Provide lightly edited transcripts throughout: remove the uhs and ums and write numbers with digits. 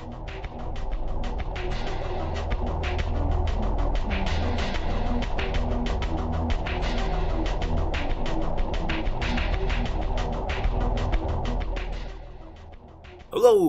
Hello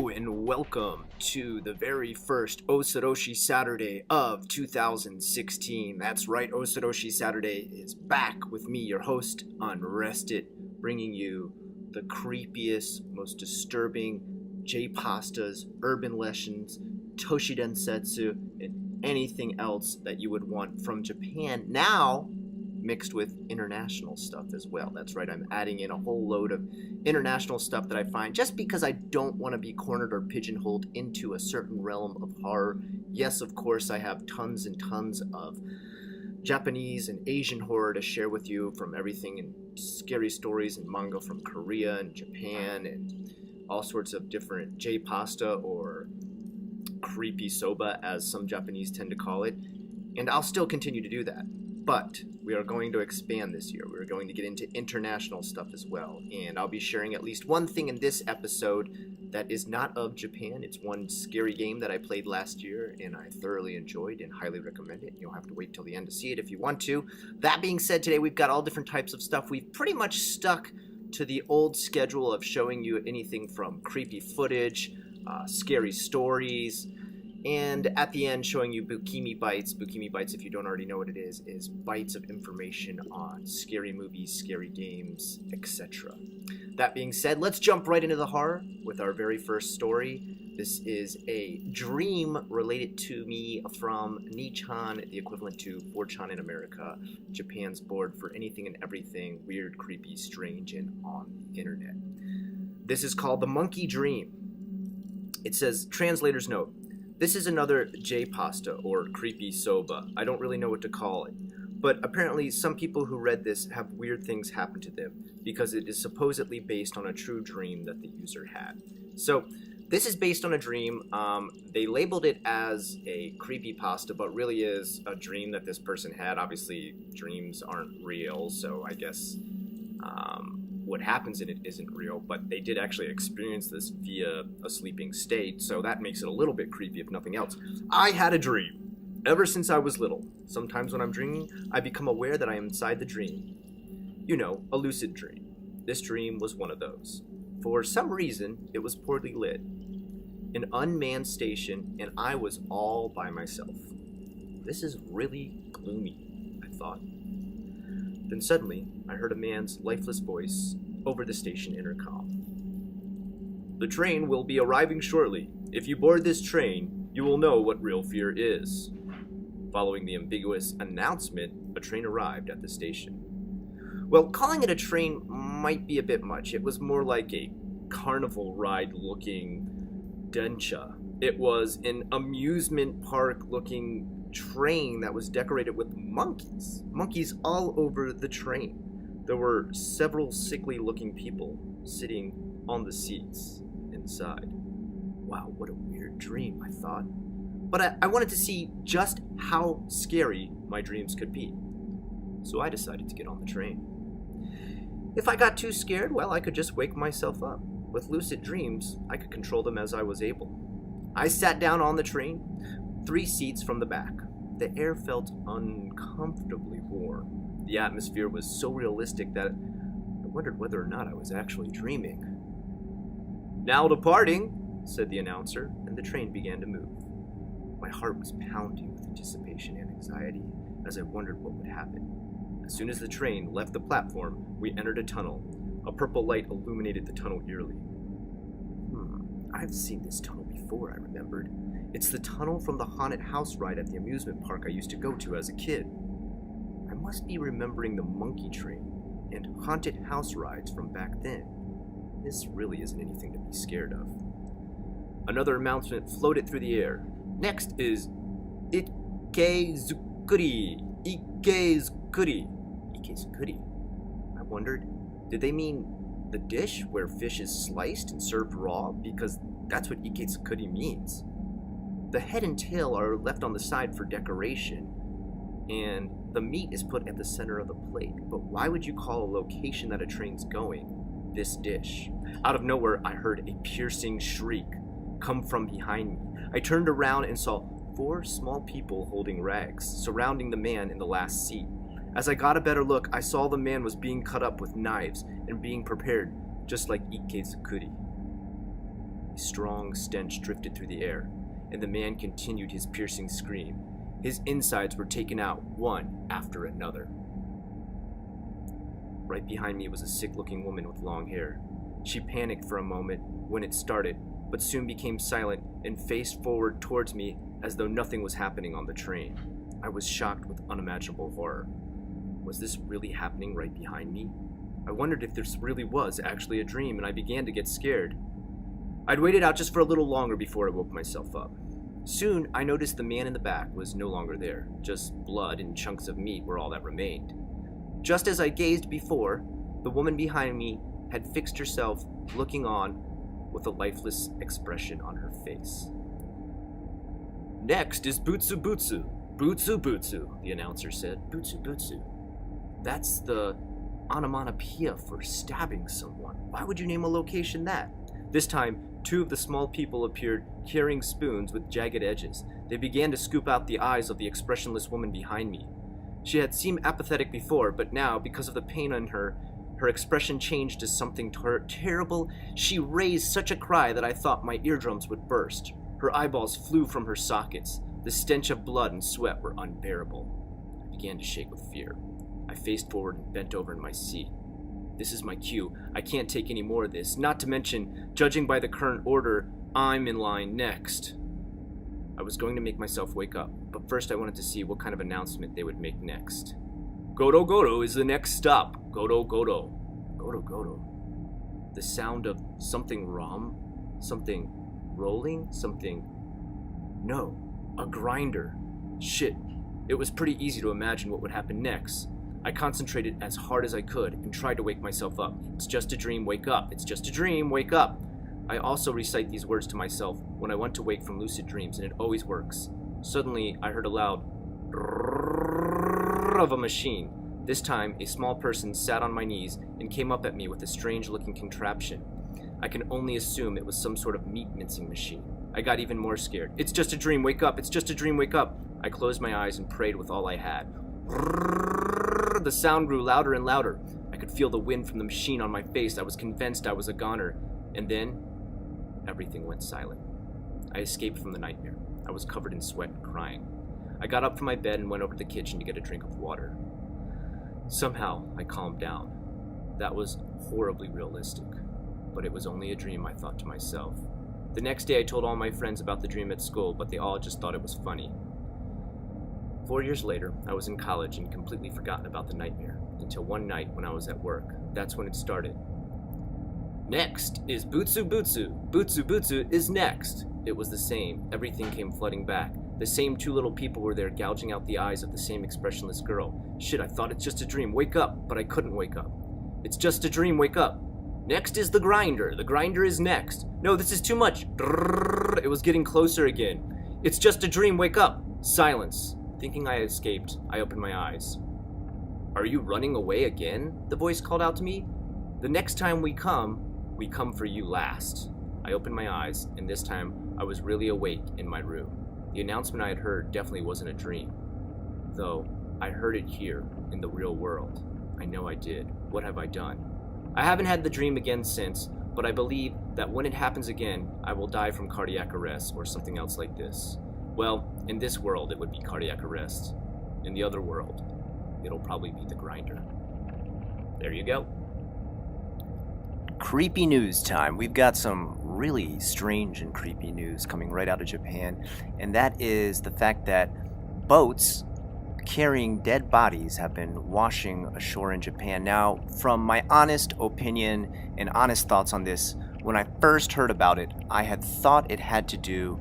and welcome to the very first OSOROSHII Saturday of 2016. That's right, OSOROSHII Saturday is back with me, your host, Unrested, bringing you the creepiest, most disturbing J-pastas, urban legends, toshidensetsu, and anything else that you would want from Japan, now mixed with international stuff as well. That's right, I'm adding in a whole load of international stuff that I find just because I don't want to be cornered or pigeonholed into a certain realm of horror. Yes, of course, I have tons and tons of Japanese and Asian horror to share with you, from everything and scary stories and manga from Korea and Japan and all sorts of different J-pasta or creepy soba, as some Japanese tend to call it. And I'll still continue to do that. But we are going to expand this year. We're going to get into international stuff as well. And I'll be sharing at least one thing in this episode that is not of Japan. It's one scary game that I played last year and I thoroughly enjoyed and highly recommend it. You'll have to wait till the end to see it if you want to. That being said, today we've got all different types of stuff. We've pretty much stuck to the old schedule of showing you anything from creepy footage, scary stories, and at the end, showing you Bukimi Bites. Bukimi Bites, if you don't already know what it is bites of information on scary movies, scary games, etc. That being said, let's jump right into the horror with our very first story. This is a dream related to me from Nichan, the equivalent to 4chan in America, Japan's board for anything and everything weird, creepy, strange, and on the internet. This is called The Monkey Dream. It says, translator's note, this is another J-pasta, or creepy soba. I don't really know what to call it. But apparently some people who read this have weird things happen to them because it is supposedly based on a true dream that the user had. So this is based on a dream. They labeled it as a creepy pasta, but really is a dream that this person had. Obviously, dreams aren't real, so I guess what happens in it isn't real, but they did actually experience this via a sleeping state, so that makes it a little bit creepy if nothing else. I had a dream ever since I was little. Sometimes when I'm dreaming, I become aware that I am inside the dream. You know, a lucid dream. This dream was one of those. For some reason, it was poorly lit. An unmanned station, and I was all by myself. This is really gloomy, I thought. Then suddenly, I heard a man's lifeless voice over the station intercom. The train will be arriving shortly. If you board this train, you will know what real fear is. Following the ambiguous announcement, a train arrived at the station. Well, calling it a train might be a bit much. It was more like a carnival ride-looking dencha. It was an amusement park-looking train that was decorated with monkeys all over the train. There were several sickly looking people sitting on the seats inside. Wow, what a weird dream, I thought. But I wanted to see just how scary my dreams could be. So I decided to get on the train. If I got too scared, well, I could just wake myself up. With lucid dreams, I could control them as I was able. I sat down on the train, 3 seats from the back. The air felt uncomfortably warm. The atmosphere was so realistic that I wondered whether or not I was actually dreaming. Now departing, said the announcer, and the train began to move. My heart was pounding with anticipation and anxiety as I wondered what would happen. As soon as the train left the platform, we entered a tunnel. A purple light illuminated the tunnel eerily. I've seen this tunnel before, I remembered. It's the tunnel from the haunted house ride at the amusement park I used to go to as a kid. I must be remembering the monkey train and haunted house rides from back then. This really isn't anything to be scared of. Another announcement floated through the air. Next is Ikkezukuri. Ikkezukuri. Ikkezukuri. I wondered, did they mean the dish where fish is sliced and served raw? Because that's what Ikkezukuri means. The head and tail are left on the side for decoration, and the meat is put at the center of the plate. But why would you call a location that a train's going this dish? Out of nowhere, I heard a piercing shriek come from behind me. I turned around and saw 4 small people holding rags, surrounding the man in the last seat. As I got a better look, I saw the man was being cut up with knives and being prepared, just like Ikkezukuri. A strong stench drifted through the air, and the man continued his piercing scream. His insides were taken out, one after another. Right behind me was a sick-looking woman with long hair. She panicked for a moment when it started, but soon became silent and faced forward towards me as though nothing was happening on the train. I was shocked with unimaginable horror. Was this really happening right behind me? I wondered if this really was actually a dream, and I began to get scared. I'd waited out just for a little longer before I woke myself up. Soon, I noticed the man in the back was no longer there. Just blood and chunks of meat were all that remained. Just as I gazed before, the woman behind me had fixed herself, looking on with a lifeless expression on her face. Next is Butsu Butsu. Butsu Butsu, the announcer said. Butsu Butsu. That's the onomatopoeia for stabbing someone. Why would you name a location that? This time, 2 of the small people appeared, carrying spoons with jagged edges. They began to scoop out the eyes of the expressionless woman behind me. She had seemed apathetic before, but now, because of the pain on her expression changed to something terrible. She raised such a cry that I thought my eardrums would burst. Her eyeballs flew from her sockets. The stench of blood and sweat were unbearable. I began to shake with fear. I faced forward and bent over in my seat. This is my cue. I can't take any more of this. Not to mention, judging by the current order, I'm in line next. I was going to make myself wake up, but first I wanted to see what kind of announcement they would make next. Goro Goro is the next stop. Goro Goro. Goro Goro. The sound of something something rolling, something... No, a grinder. Shit. It was pretty easy to imagine what would happen next. I concentrated as hard as I could and tried to wake myself up. It's just a dream, wake up. It's just a dream, wake up. I also recite these words to myself when I want to wake from lucid dreams, and it always works. Suddenly, I heard a loud of a machine. This time, a small person sat on my knees and came up at me with a strange-looking contraption. I can only assume it was some sort of meat-mincing machine. I got even more scared. It's just a dream, wake up. It's just a dream, wake up. I closed my eyes and prayed with all I had. The sound grew louder and louder. I could feel the wind from the machine on my face. I was convinced I was a goner. And then, everything went silent. I escaped from the nightmare. I was covered in sweat and crying. I got up from my bed and went over to the kitchen to get a drink of water. Somehow, I calmed down. That was horribly realistic. But it was only a dream, I thought to myself. The next day, I told all my friends about the dream at school, but they all just thought it was funny. 4 years later, I was in college and completely forgotten about the nightmare, until one night when I was at work. That's when it started. Next is Butsu Butsu. Butsu Butsu is next. It was the same. Everything came flooding back. The same 2 little people were there gouging out the eyes of the same expressionless girl. Shit, I thought it's just a dream. Wake up. But I couldn't wake up. It's just a dream. Wake up. Next is the grinder. The grinder is next. No, this is too much. It was getting closer again. It's just a dream. Wake up. Silence. Thinking I had escaped, I opened my eyes. Are you running away again? The voice called out to me. The next time we come for you last. I opened my eyes, and this time I was really awake in my room. The announcement I had heard definitely wasn't a dream. Though, I heard it here, in the real world. I know I did. What have I done? I haven't had the dream again since, but I believe that when it happens again, I will die from cardiac arrest or something else like this. Well, in this world, it would be cardiac arrest. In the other world, it'll probably be the grinder. There you go. Creepy news time. We've got some really strange and creepy news coming right out of Japan, and that is the fact that boats carrying dead bodies have been washing ashore in Japan. Now, from my honest opinion and honest thoughts on this, when I first heard about it, I had thought it had to do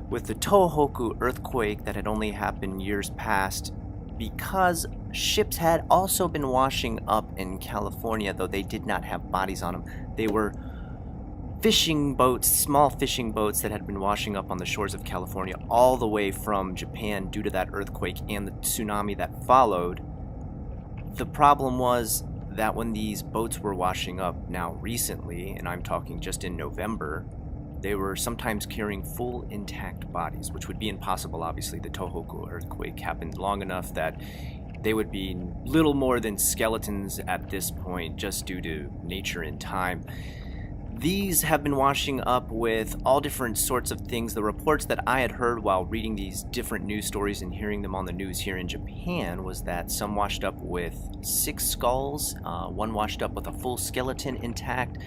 with the Tohoku earthquake that had only happened years past, because ships had also been washing up in California, though they did not have bodies on them. They were fishing boats, small fishing boats that had been washing up on the shores of California all the way from Japan due to that earthquake and the tsunami that followed. The problem was that when these boats were washing up now recently, and I'm talking just in November, They were sometimes carrying full intact bodies, which would be impossible. Obviously, the Tohoku earthquake happened long enough that they would be little more than skeletons at this point, just due to nature and time. These have been washing up with all different sorts of things. The reports that I had heard while reading these different news stories and hearing them on the news here in Japan was that some washed up with 6 skulls, one washed up with a full skeleton intact,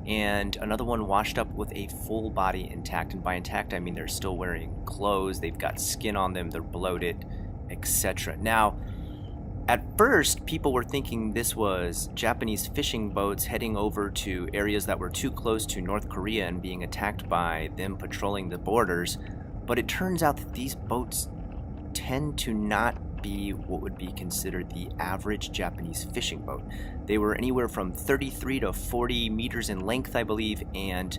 and another one washed up with a full body intact. And by intact, I mean they're still wearing clothes, they've got skin on them, they're bloated, etc. Now, at first, people were thinking this was Japanese fishing boats heading over to areas that were too close to North Korea and being attacked by them patrolling the borders. But it turns out that these boats tend to not be what would be considered the average Japanese fishing boat. They were anywhere from 33 to 40 meters in length, I believe, and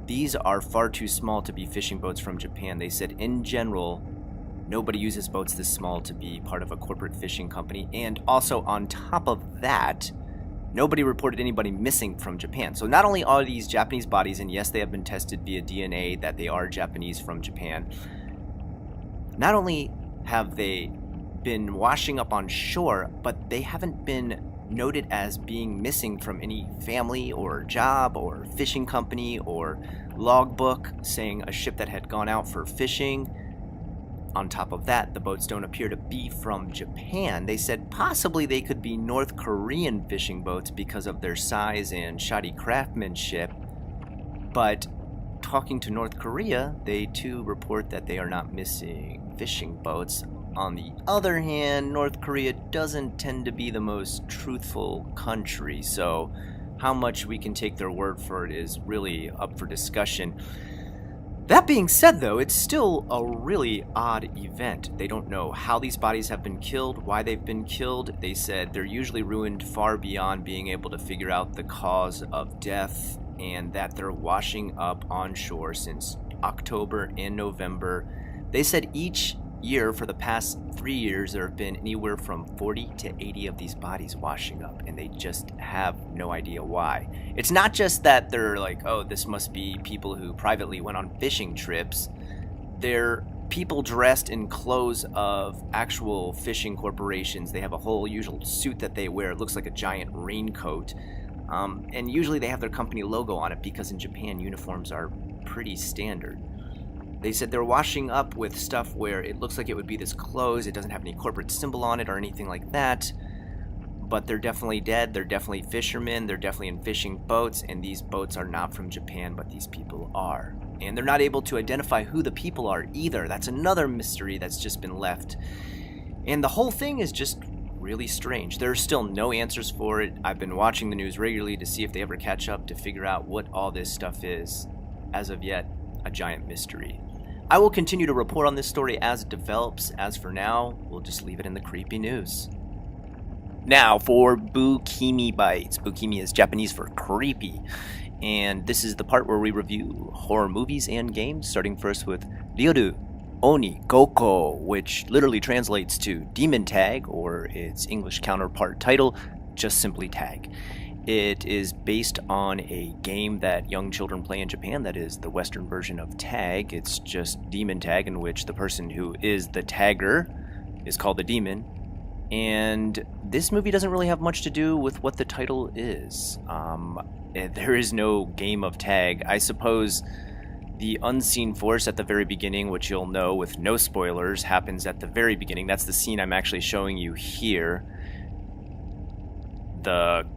these are far too small to be fishing boats from Japan. They said in general, nobody uses boats this small to be part of a corporate fishing company. And also on top of that, nobody reported anybody missing from Japan. So not only are these Japanese bodies, and yes, they have been tested via DNA that they are Japanese from Japan, not only have they been washing up on shore, but they haven't been noted as being missing from any family or job or fishing company or logbook saying a ship that had gone out for fishing. On top of that, the boats don't appear to be from Japan. They said possibly they could be North Korean fishing boats because of their size and shoddy craftsmanship. But talking to North Korea, they too report that they are not missing fishing boats. On the other hand, North Korea doesn't tend to be the most truthful country, so how much we can take their word for it is really up for discussion. That being said, though, it's still a really odd event. They don't know how these bodies have been killed, why they've been killed. They said they're usually ruined far beyond being able to figure out the cause of death, and that they're washing up on shore since October and November. They said each year for the past 3 years there have been anywhere from 40 to 80 of these bodies washing up, and they just have no idea why. It's not just that they're like, oh, this must be people who privately went on fishing trips. They're people dressed in clothes of actual fishing corporations. They have a whole usual suit that they wear. It looks like a giant raincoat. And usually they have their company logo on it because in Japan uniforms are pretty standard. They said they're washing up with stuff where it looks like it would be this clothes. It doesn't have any corporate symbol on it or anything like that. But they're definitely dead. They're definitely fishermen. They're definitely in fishing boats. And these boats are not from Japan, but these people are. And they're not able to identify who the people are either. That's another mystery that's just been left. And the whole thing is just really strange. There are still no answers for it. I've been watching the news regularly to see if they ever catch up to figure out what all this stuff is. As of yet, a giant mystery. I will continue to report on this story as it develops. As for now, we'll just leave it in the creepy news. Now for Bukimi Bites. Bukimi is Japanese for creepy. And this is the part where we review horror movies and games, starting first with Ryoru Oni Goko, which literally translates to Demon Tag, or its English counterpart title, just simply Tag. It is based on a game that young children play in Japan that is the Western version of Tag. It's just Demon Tag, in which the person who is the tagger is called the demon. And this movie doesn't really have much to do with what the title is. There is no game of tag. I suppose the unseen force at the very beginning, which you'll know with no spoilers, happens at the very beginning. That's the scene I'm actually showing you here. The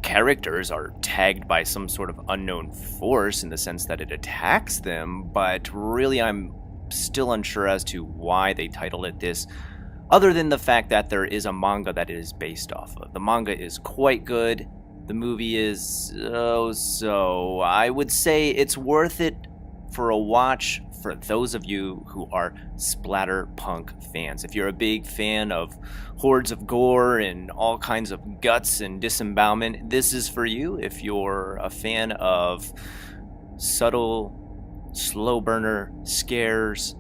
characters are tagged by some sort of unknown force in the sense that it attacks them, but really I'm still unsure as to why they titled it this, other than the fact that there is a manga that it is based off of. The manga is quite good. The movie is so. I would say it's worth it for a watch for those of you who are splatterpunk fans. If you're a big fan of hordes of gore and all kinds of guts and disembowelment, this is for you. If you're a fan of subtle, slow burner scares,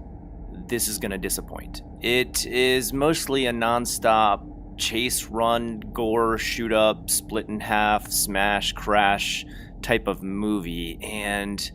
this is going to disappoint. It is mostly a non-stop chase, run, gore, shoot up, split in half, smash, crash type of movie, and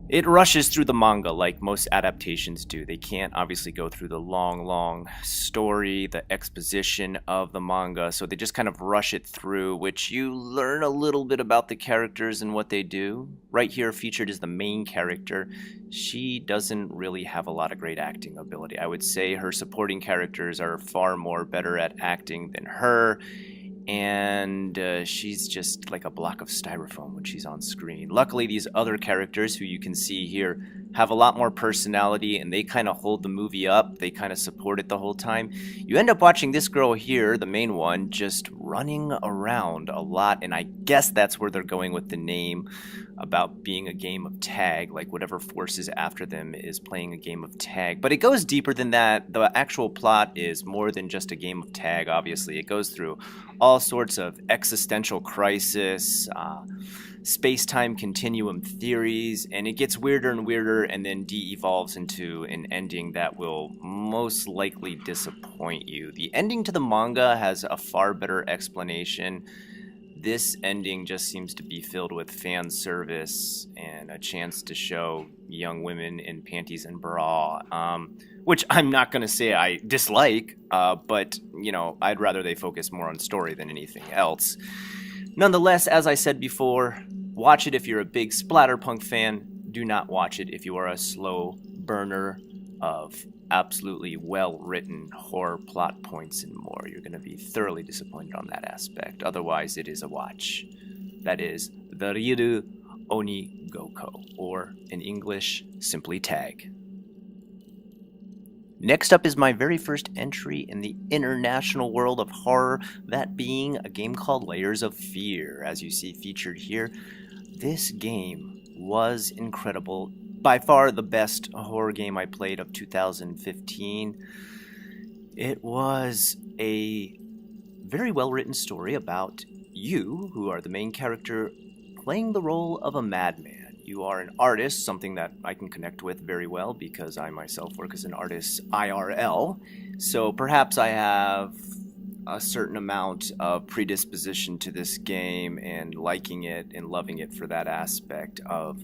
It rushes through the manga like most adaptations do. They can't obviously go through the long story, the exposition of the manga, so they just kind of rush it through, which you learn a little bit about the characters and what they do. Right here featured is the main character. She doesn't really have a lot of great acting ability. I would say her supporting characters are far more better at acting than her. And she's just like a block of styrofoam when she's on screen. Luckily, these other characters who you can see here have a lot more personality, and they kind of hold the movie up. They kind of support it the whole time. You end up watching this girl here, the main one, just running around a lot, and I guess that's where they're going with the name about being a game of tag, like whatever force is after them is playing a game of tag. But it goes deeper than that. The actual plot is more than just a game of tag, obviously. It goes through all sorts of existential crisis, space-time continuum theories, and it gets weirder and weirder and then de-evolves into an ending that will most likely disappoint you. The ending to the manga has a far better explanation. This ending just seems to be filled with fan service and a chance to show young women in panties and bra, which I'm not going to say I dislike, but, you know, I'd rather they focus more on story than anything else. Nonetheless, as I said before, watch it if you're a big Splatterpunk fan. Do not watch it if you are a slow burner of absolutely well-written horror plot points and more. You're going to be thoroughly disappointed on that aspect. Otherwise, it is a watch. That is the Ryu Oni Goko, or in English, simply Tag. Next up is my very first entry in the international world of horror, that being a game called Layers of Fear. As you see featured here, this game was incredible. By far the best horror game I played of 2015. It was a very well-written story about you, who are the main character, playing the role of a madman. You are an artist, something that I can connect with very well because I myself work as an artist IRL. So perhaps I have a certain amount of predisposition to this game and liking it and loving it for that aspect of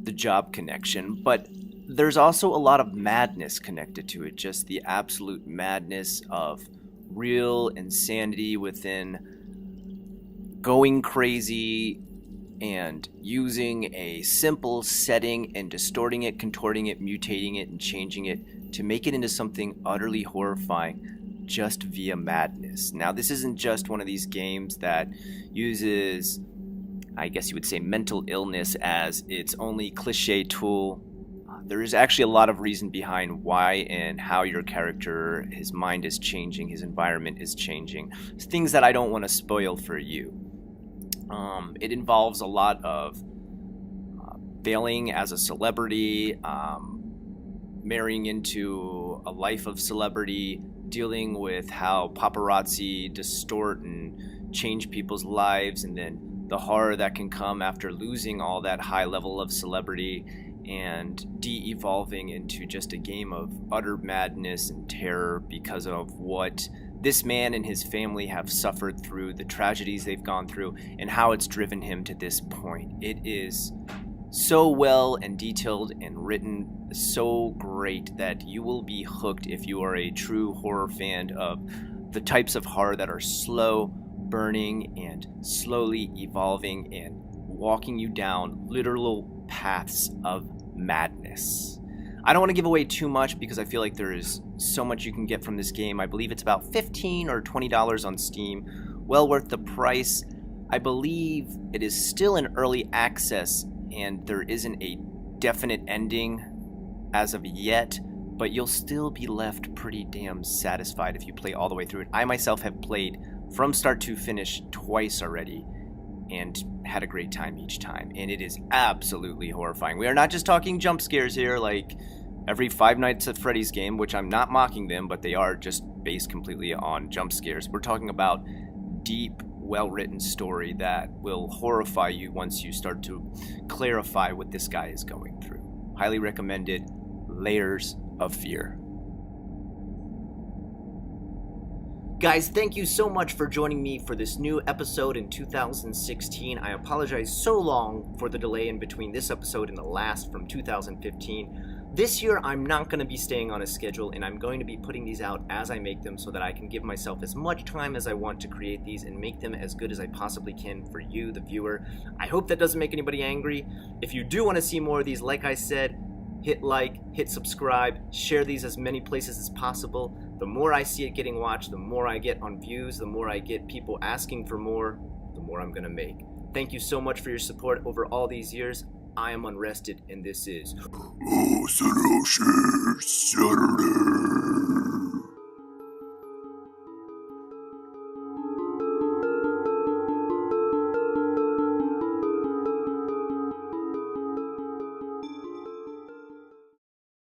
the job connection, but there's also a lot of madness connected to it, just the absolute madness of real insanity within going crazy and using a simple setting and distorting it, contorting it, mutating it, and changing it to make it into something utterly horrifying just via madness. Now, this isn't just one of these games that uses, I guess you would say, mental illness as its only cliche tool. There is actually a lot of reason behind why and how your character, his mind is changing, his environment is changing. It's things that I don't want to spoil for you. It involves a lot of failing as a celebrity, marrying into a life of celebrity, dealing with how paparazzi distort and change people's lives, and then the horror that can come after losing all that high level of celebrity and de-evolving into just a game of utter madness and terror because of what this man and his family have suffered through, the tragedies they've gone through, and how it's driven him to this point. It is so well and detailed and written, so great that you will be hooked if you are a true horror fan of the types of horror that are slow burning and slowly evolving and walking you down literal paths of madness. I don't want to give away too much because I feel like there is so much you can get from this game. I believe it's about $15 or $20 on Steam. Well worth the price. I believe it is still in early access and there isn't a definite ending as of yet, but you'll still be left pretty damn satisfied if you play all the way through it. I myself have played from start to finish twice already and had a great time each time, and it is absolutely horrifying. We are not just talking jump scares here like every Five Nights at Freddy's game, which I'm not mocking them, but they are just based completely on jump scares. We're talking about deep, well-written story that will horrify you once you start to clarify what this guy is going through. Highly recommended. Layers of Fear. Guys, thank you so much for joining me for this new episode in 2016. I apologize so long for the delay in between this episode and the last from 2015. This year, I'm not going to be staying on a schedule, and I'm going to be putting these out as I make them so that I can give myself as much time as I want to create these and make them as good as I possibly can for you, the viewer. I hope that doesn't make anybody angry. If you do want to see more of these, like I said, hit like, hit subscribe, share these as many places as possible. The more I see it getting watched, the more I get on views, the more I get people asking for more, the more I'm going to make. Thank you so much for your support over all these years. I am Unrested, and this is OSOROSHII Saturday.